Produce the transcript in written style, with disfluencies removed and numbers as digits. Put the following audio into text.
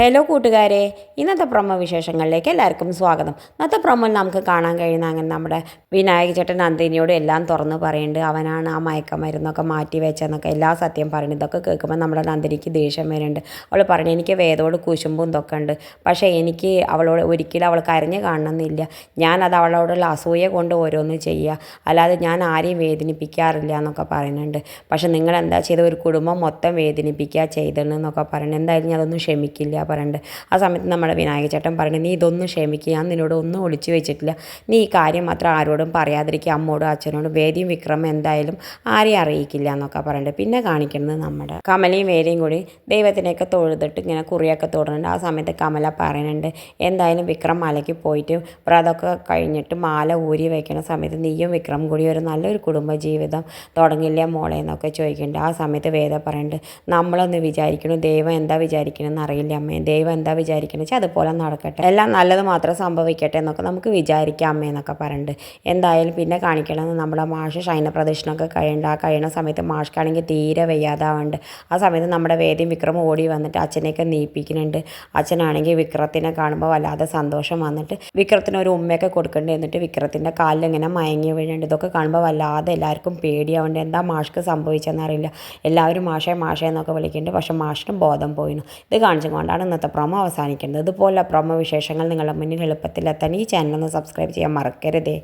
Hello കൂട്ടുകാരെ, ഇന്നത്തെ promo വിശേഷങ്ങളിലേക്ക് എല്ലാവർക്കും സ്വാഗതം. ഇന്നത്തെ പ്രൊമോയിൽ നമുക്ക് കാണാൻ കഴിയുന്ന അങ്ങനെ നമ്മുടെ വിനായക ചേട്ടൻ നന്ദിനിയോട് എല്ലാം തുറന്ന് പറയുന്നുണ്ട്. അവനാണ് ആ മയക്കമരുന്നൊക്കെ മാറ്റി വെച്ചെന്നൊക്കെ എല്ലാ സത്യം പറയുന്നത്. ഇതൊക്കെ കേൾക്കുമ്പോൾ നമ്മുടെ നന്ദിനിക്ക് ദേഷ്യം വരുന്നുണ്ട്. അവൾ പറഞ്ഞു, എനിക്ക് വേദോട് കുശുമ്പും ഇതൊക്കെ ഉണ്ട്, പക്ഷേ എനിക്ക് അവളോട് ഒരിക്കലും അവൾ കരഞ്ഞ് കാണണമെന്നില്ല. ഞാനത് അവളോടുള്ള അസൂയ കൊണ്ട് ഓരോന്ന് ചെയ്യുക, അല്ലാതെ ഞാൻ ആരെയും വേദനിപ്പിക്കാറില്ല എന്നൊക്കെ പറയുന്നുണ്ട്. പക്ഷേ നിങ്ങൾ എന്താ ചെയ്ത് ഒരു കുടുംബം മൊത്തം വേദനിപ്പിക്കുക ചെയ്തതെന്നൊക്കെ പറയുന്നത്. എന്തായാലും ഞാൻ അതൊന്നും ക്ഷമിക്കില്ല പറയുന്നുണ്ട്. ആ സമയത്ത് നമ്മുടെ വിനായക ചേട്ടൻ പറയുന്നത്, നീ ഇതൊന്നും ക്ഷമിക്കുക, ഞാൻ നിന്നോട് ഒന്നും ഒളിച്ചു വെച്ചിട്ടില്ല, നീ ഈ കാര്യം മാത്രം ആരോടും പറയാതിരിക്കുക, അമ്മോടും അച്ഛനോടും. വേദിയും വിക്രമം എന്തായാലും ആരെയും അറിയിക്കില്ല എന്നൊക്കെ പറയുന്നുണ്ട്. പിന്നെ കാണിക്കുന്നത് നമ്മുടെ കമലയും വേദിയും കൂടി ദൈവത്തിനെയൊക്കെ തൊഴുതിട്ട് ഇങ്ങനെ കുറിയൊക്കെ തൊടുന്നുണ്ട്. ആ സമയത്ത് കമല പറയുന്നുണ്ട്, എന്തായാലും വിക്രം മലയ്ക്ക് പോയിട്ട് വ്രതമൊക്കെ കഴിഞ്ഞിട്ട് മാല ഊരി വയ്ക്കുന്ന സമയത്ത് നീയും വിക്രം കൂടി ഒരു നല്ലൊരു കുടുംബജീവിതം തുടങ്ങില്ല മോളെ എന്നൊക്കെ ചോദിക്കുന്നുണ്ട്. ആ സമയത്ത് വേദ പറയുന്നുണ്ട്, നമ്മളൊന്ന് വിചാരിക്കണം, ദൈവം എന്താ വിചാരിക്കണമെന്ന് അറിയില്ല അമ്മേ, ദൈവം എന്താ വിചാരിക്കുന്നത് വെച്ചാൽ അതുപോലെ നടക്കട്ടെ, എല്ലാം നല്ലത് മാത്രം സംഭവിക്കട്ടെ എന്നൊക്കെ നമുക്ക് വിചാരിക്കാം അമ്മേ എന്നൊക്കെ പറയുന്നുണ്ട്. എന്തായാലും പിന്നെ കാണിക്കണമെന്ന് നമ്മുടെ മാഷ് ഷൈന പ്രദർശനമൊക്കെ കഴിയുന്നുണ്ട്. ആ കഴിയുന്ന സമയത്ത് മാഷ്ക്കാണെങ്കിൽ തീരെ വയ്യാതാവുന്നുണ്ട്. ആ സമയത്ത് നമ്മുടെ വേദിയും വിക്രം ഓടി വന്നിട്ട് അച്ഛനെയൊക്കെ നീപ്പിക്കുന്നുണ്ട്. അച്ഛനാണെങ്കിൽ വിക്രത്തിനെ കാണുമ്പോൾ വല്ലാതെ സന്തോഷം വന്നിട്ട് വിക്രത്തിന് ഒരു ഉമ്മയൊക്കെ കൊടുക്കേണ്ടി എന്നിട്ട് വിക്രത്തിൻ്റെ കാലിൽ ഇങ്ങനെ മയങ്ങി വീഴുന്നുണ്ട്. ഇതൊക്കെ കാണുമ്പോൾ വല്ലാതെ എല്ലാവർക്കും പേടിയാവുന്നുണ്ട്. എന്താ മാഷ്ക്ക് സംഭവിച്ചെന്നറിയില്ല. എല്ലാവരും മാഷേ മാഷേ എന്നൊക്കെ വിളിക്കുന്നുണ്ട്, പക്ഷേ മാഷിനും ബോധം പോയിരുന്നു. ഇത് കാണിച്ചുകൊണ്ടാണ് ഇന്നത്തെ പ്രൊമോ അവസാനിക്കുന്നത്. ഇതുപോലുള്ള പ്രൊമോ വിശേഷങ്ങൾ നിങ്ങളുടെ മുന്നിൽ എളുപ്പത്തിലെത്താൻ ഈ ചാനൽ ഒന്ന് സബ്സ്ക്രൈബ് ചെയ്യാൻ മറക്കരുതേ.